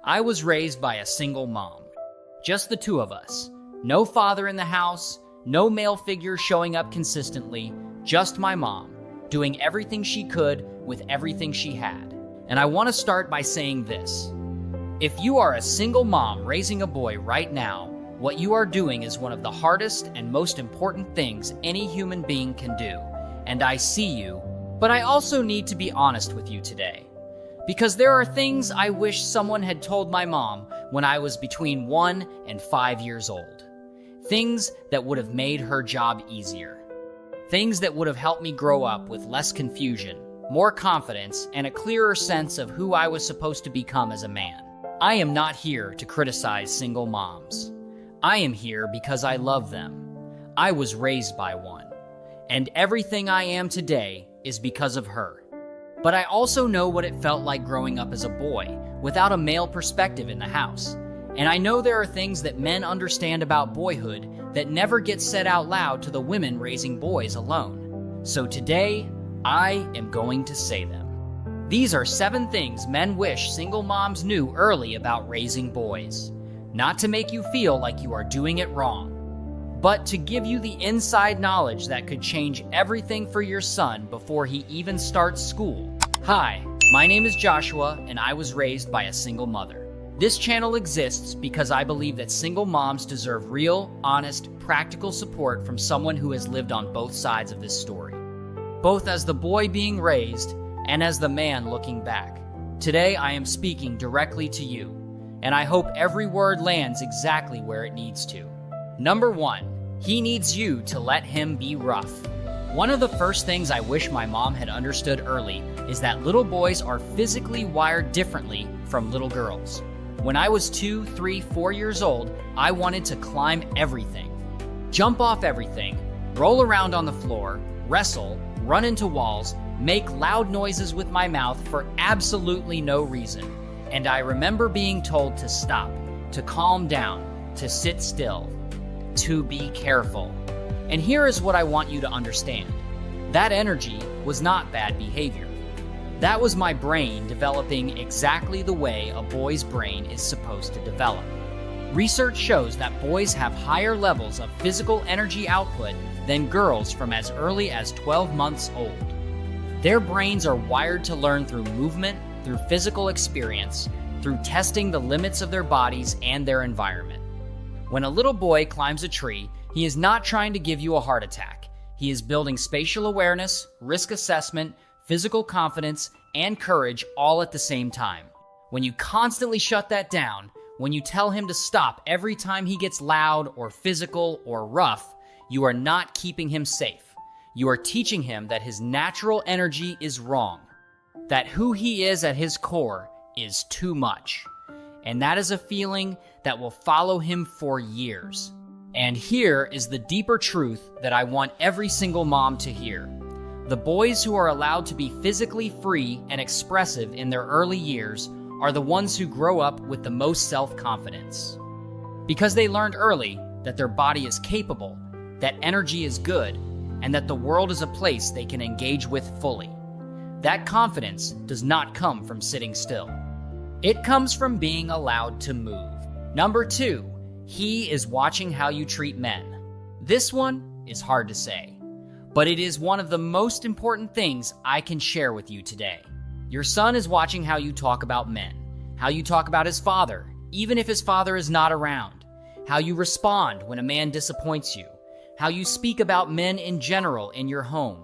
I was raised by a single mom. Just the two of us. No father in the house, no male figure showing up consistently, just my mom, doing everything she could with everything she had. And I want to start by saying this. If you are a single mom raising a boy right now, what you are doing is one of the hardest and most important things any human being can do. And I see you, but I also need to be honest with you today. Because there are things I wish someone had told my mom when I was between 1 and 5 years old. Things that would have made her job easier. Things that would have helped me grow up with less confusion, more confidence, and a clearer sense of who I was supposed to become as a man. I am not here to criticize single moms. I am here because I love them. I was raised by one. And everything I am today is because of her. But I also know what it felt like growing up as a boy, without a male perspective in the house. And I know there are things that men understand about boyhood that never get said out loud to the women raising boys alone. So today, I am going to say them. These are 7 things men wish single moms knew early about raising boys. Not to make you feel like you are doing it wrong, but to give you the inside knowledge that could change everything for your son before he even starts school. Hi, my name is Joshua, and I was raised by a single mother. This channel exists because I believe that single moms deserve real, honest, practical support from someone who has lived on both sides of this story, both as the boy being raised and as the man looking back. Today, I am speaking directly to you, and I hope every word lands exactly where it needs to. Number 1, he needs you to let him be rough. One of the first things I wish my mom had understood early is that little boys are physically wired differently from little girls. When I was 2, 3, 4 years old, I wanted to climb everything, jump off everything, roll around on the floor, wrestle, run into walls, make loud noises with my mouth for absolutely no reason. And I remember being told to stop, to calm down, to sit still, to be careful. And here is what I want you to understand. That energy was not bad behavior. That was my brain developing exactly the way a boy's brain is supposed to develop. Research shows that boys have higher levels of physical energy output than girls from as early as 12 months old. Their brains are wired to learn through movement, through physical experience, through testing the limits of their bodies and their environment. When a little boy climbs a tree, he is not trying to give you a heart attack. He is building spatial awareness, risk assessment, physical confidence, and courage all at the same time. When you constantly shut that down, when you tell him to stop every time he gets loud or physical or rough, you are not keeping him safe. You are teaching him that his natural energy is wrong, that who he is at his core is too much. And that is a feeling that will follow him for years. And here is the deeper truth that I want every single mom to hear. The boys who are allowed to be physically free and expressive in their early years are the ones who grow up with the most self-confidence. Because they learned early that their body is capable, that energy is good, and that the world is a place they can engage with fully. That confidence does not come from sitting still. It comes from being allowed to move. Number 2, he is watching how you treat men. This one is hard to say, but it is one of the most important things I can share with you today. Your son is watching how you talk about men, how you talk about his father, even if his father is not around, how you respond when a man disappoints you, how you speak about men in general in your home.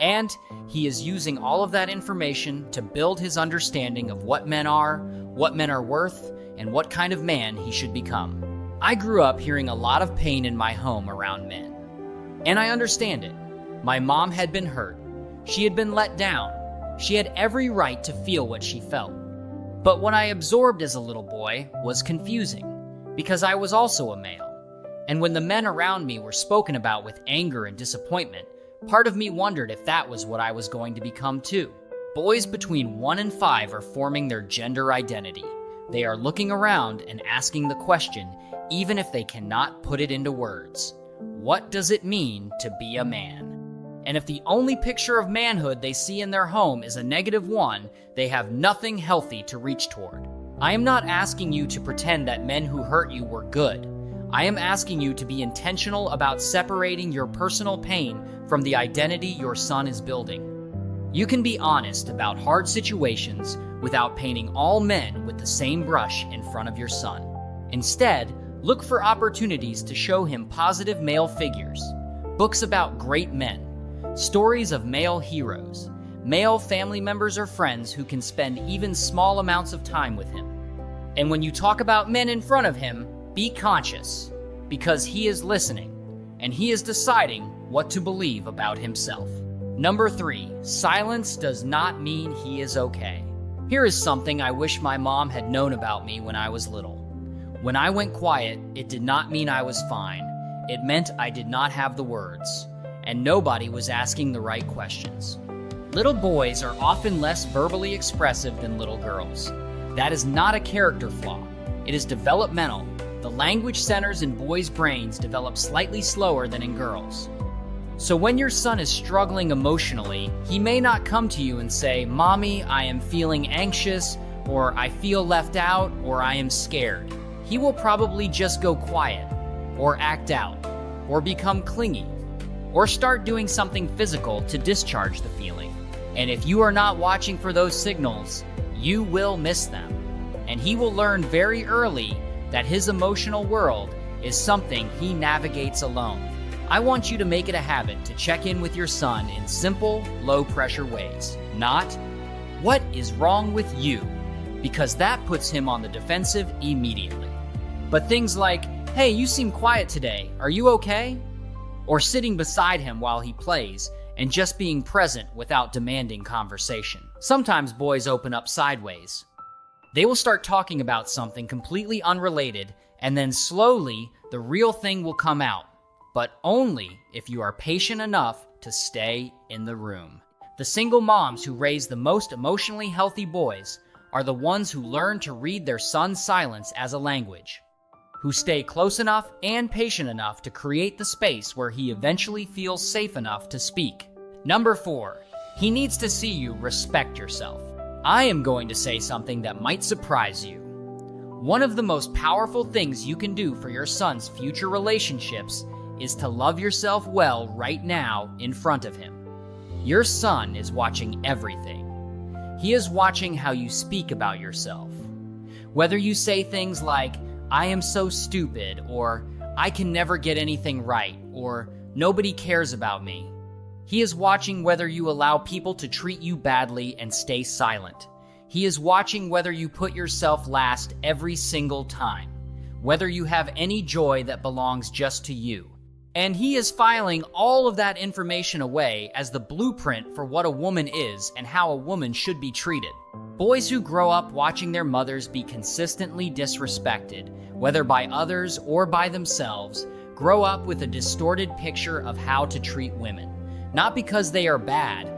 And he is using all of that information to build his understanding of what men are worth, and what kind of man he should become. I grew up hearing a lot of pain in my home around men. And I understand it. My mom had been hurt. She had been let down. She had every right to feel what she felt. But what I absorbed as a little boy was confusing, because I was also a male. And when the men around me were spoken about with anger and disappointment, part of me wondered if that was what I was going to become too. Boys between 1 and 5 are forming their gender identity. They are looking around and asking the question, even if they cannot put it into words. What does it mean to be a man? And if the only picture of manhood they see in their home is a -1, they have nothing healthy to reach toward. I am not asking you to pretend that men who hurt you were good. I am asking you to be intentional about separating your personal pain from the identity your son is building. You can be honest about hard situations without painting all men with the same brush in front of your son. Instead, look for opportunities to show him positive male figures, books about great men, stories of male heroes, male family members or friends who can spend even small amounts of time with him. And when you talk about men in front of him, be conscious, because he is listening, and he is deciding what to believe about himself. Number 3, silence does not mean he is okay. Here is something I wish my mom had known about me when I was little. When I went quiet, it did not mean I was fine. It meant I did not have the words, and nobody was asking the right questions. Little boys are often less verbally expressive than little girls. That is not a character flaw. It is developmental. The language centers in boys' brains develop slightly slower than in girls. So when your son is struggling emotionally, he may not come to you and say, "Mommy, I am feeling anxious," or "I feel left out," or "I am scared." He will probably just go quiet, or act out, or become clingy, or start doing something physical to discharge the feeling. And if you are not watching for those signals, you will miss them. And he will learn very early that his emotional world is something he navigates alone. I want you to make it a habit to check in with your son in simple, low-pressure ways. Not, "What is wrong with you?" because that puts him on the defensive immediately. But things like, "Hey, you seem quiet today. Are you okay?" Or sitting beside him while he plays and just being present without demanding conversation. Sometimes boys open up sideways. They will start talking about something completely unrelated, and then slowly the real thing will come out, but only if you are patient enough to stay in the room. The single moms who raise the most emotionally healthy boys are the ones who learn to read their son's silence as a language, who stay close enough and patient enough to create the space where he eventually feels safe enough to speak. Number 4, he needs to see you respect yourself. I am going to say something that might surprise you. One of the most powerful things you can do for your son's future relationships is to love yourself well right now in front of him. Your son is watching everything. He is watching how you speak about yourself. Whether you say things like, "I am so stupid," or "I can never get anything right," or "Nobody cares about me." He is watching whether you allow people to treat you badly and stay silent. He is watching whether you put yourself last every single time, whether you have any joy that belongs just to you. And he is filing all of that information away as the blueprint for what a woman is and how a woman should be treated. Boys who grow up watching their mothers be consistently disrespected, whether by others or by themselves, grow up with a distorted picture of how to treat women. Not because they are bad,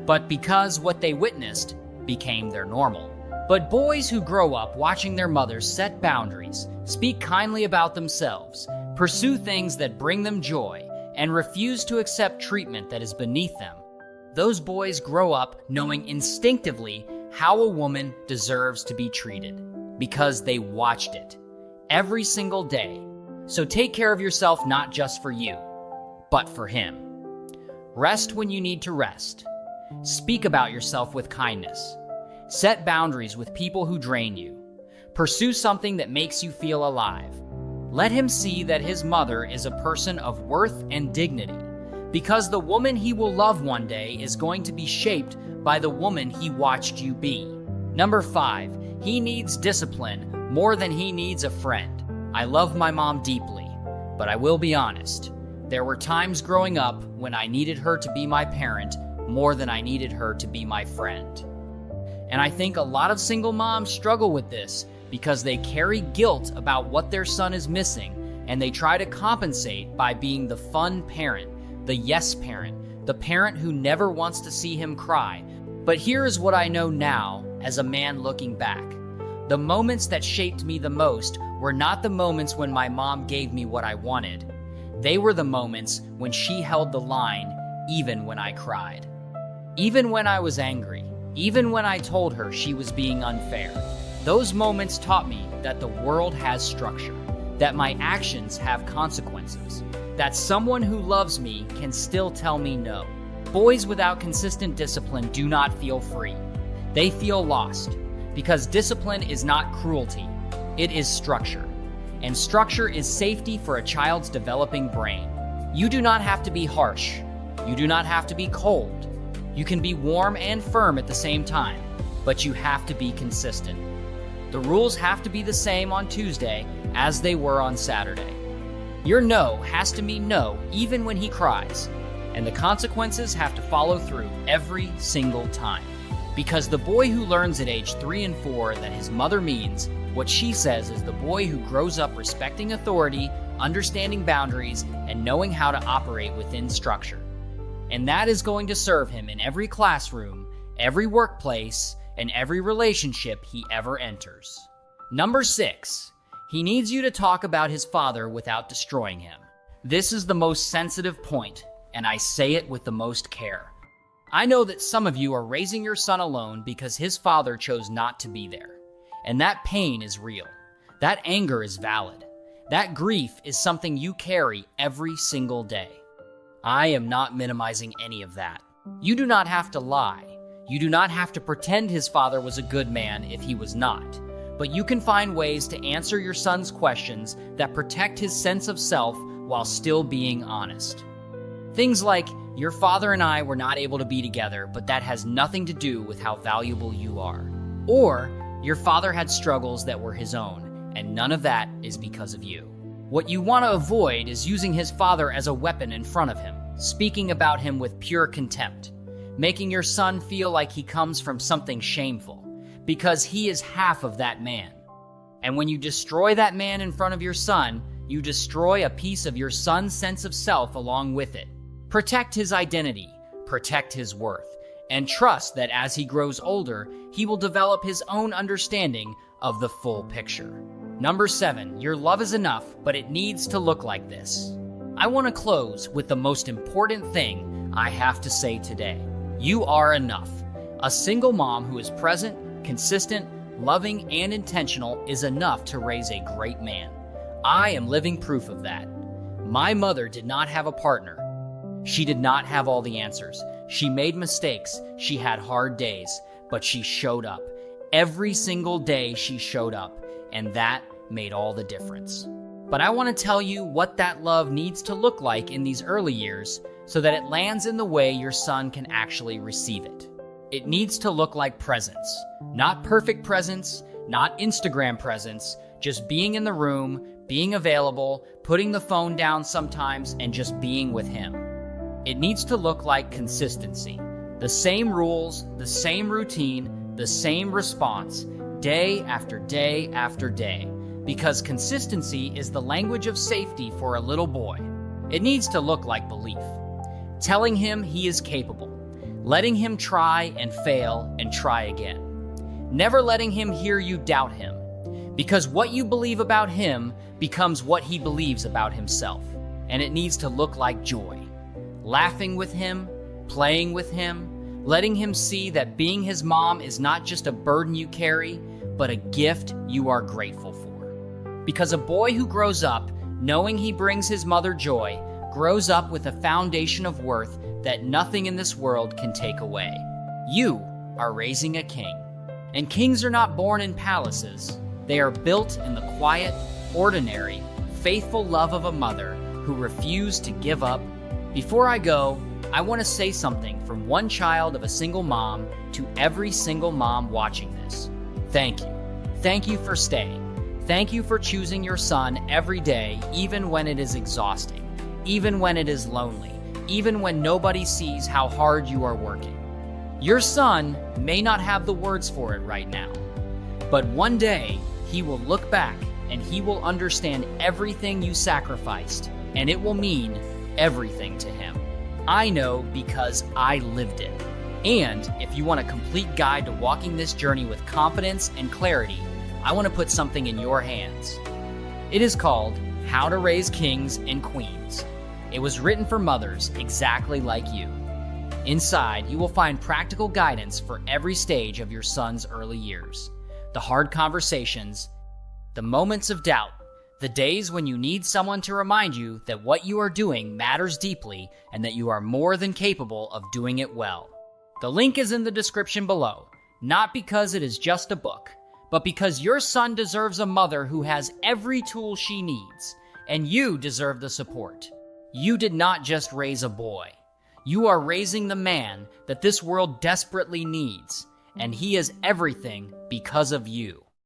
but because what they witnessed became their normal. But boys who grow up watching their mothers set boundaries, speak kindly about themselves, pursue things that bring them joy, and refuse to accept treatment that is beneath them, those boys grow up knowing instinctively how a woman deserves to be treated, because they watched it every single day. So take care of yourself, not just for you, but for him. Rest when you need to rest. Speak about yourself with kindness. Set boundaries with people who drain you. Pursue something that makes you feel alive. Let him see that his mother is a person of worth and dignity, because the woman he will love one day is going to be shaped by the woman he watched you be. Number 5, he needs discipline more than he needs a friend. I love my mom deeply, but I will be honest. There were times growing up when I needed her to be my parent more than I needed her to be my friend. And I think a lot of single moms struggle with this because they carry guilt about what their son is missing, and they try to compensate by being the fun parent, the yes parent, the parent who never wants to see him cry. But here is what I know now as a man looking back. The moments that shaped me the most were not the moments when my mom gave me what I wanted. They were the moments when she held the line, even when I cried. Even when I was angry. Even when I told her she was being unfair. Those moments taught me that the world has structure, that my actions have consequences, that someone who loves me can still tell me no. Boys without consistent discipline do not feel free. They feel lost, because discipline is not cruelty, it is structure. And structure is safety for a child's developing brain. You do not have to be harsh. You do not have to be cold. You can be warm and firm at the same time, but you have to be consistent. The rules have to be the same on Tuesday as they were on Saturday. Your no has to mean no even when he cries, and the consequences have to follow through every single time. Because the boy who learns at age 3 and 4 that his mother means what she says is the boy who grows up respecting authority, understanding boundaries, and knowing how to operate within structure. And that is going to serve him in every classroom, every workplace, and every relationship he ever enters. Number 6, he needs you to talk about his father without destroying him. This is the most sensitive point, and I say it with the most care. I know that some of you are raising your son alone because his father chose not to be there. And that pain is real. That anger is valid. That grief is something you carry every single day. I am not minimizing any of that. You do not have to lie. You do not have to pretend his father was a good man if he was not. But you can find ways to answer your son's questions that protect his sense of self while still being honest. Things like, your father and I were not able to be together, but that has nothing to do with how valuable you are. Or, your father had struggles that were his own, and none of that is because of you. What you want to avoid is using his father as a weapon in front of him, speaking about him with pure contempt, making your son feel like he comes from something shameful, because he is half of that man. And when you destroy that man in front of your son, you destroy a piece of your son's sense of self along with it. Protect his identity, protect his worth, and trust that as he grows older, he will develop his own understanding of the full picture. Number 7, your love is enough, but it needs to look like this. I want to close with the most important thing I have to say today. You are enough. A single mom who is present, consistent, loving, and intentional is enough to raise a great man. I am living proof of that. My mother did not have a partner. She did not have all the answers. She made mistakes. She had hard days, but she showed up. Every single day she showed up, and that made all the difference. But I want to tell you what that love needs to look like in these early years so that it lands in the way your son can actually receive it. It needs to look like presence. Not perfect presence, not Instagram presence, just being in the room, being available, putting the phone down sometimes, and just being with him. It needs to look like consistency. The same rules, the same routine, the same response, day after day after day. Because consistency is the language of safety for a little boy. It needs to look like belief. Telling him he is capable. Letting him try and fail and try again. Never letting him hear you doubt him. Because what you believe about him becomes what he believes about himself. And it needs to look like joy. Laughing with him, playing with him, letting him see that being his mom is not just a burden you carry, but a gift you are grateful for. Because a boy who grows up knowing he brings his mother joy grows up with a foundation of worth that nothing in this world can take away. You are raising a king. And kings are not born in palaces. They are built in the quiet, ordinary, faithful love of a mother who refused to give up. Before I go, I want to say something from one child of a single mom to every single mom watching this. Thank you. Thank you for staying. Thank you for choosing your son every day, even when it is exhausting, even when it is lonely, even when nobody sees how hard you are working. Your son may not have the words for it right now, but one day he will look back and he will understand everything you sacrificed, and it will mean everything to him. I know because I lived it. And if you want a complete guide to walking this journey with confidence and clarity, I want to put something in your hands. It is called How to Raise Kings and Queens. It was written for mothers exactly like you. Inside, you will find practical guidance for every stage of your son's early years. the hard conversations, the moments of doubt, the days when you need someone to remind you that what you are doing matters deeply and that you are more than capable of doing it well. The link is in the description below, not because it is just a book, but because your son deserves a mother who has every tool she needs, and you deserve the support. You did not just raise a boy. You are raising the man that this world desperately needs, and he is everything because of you.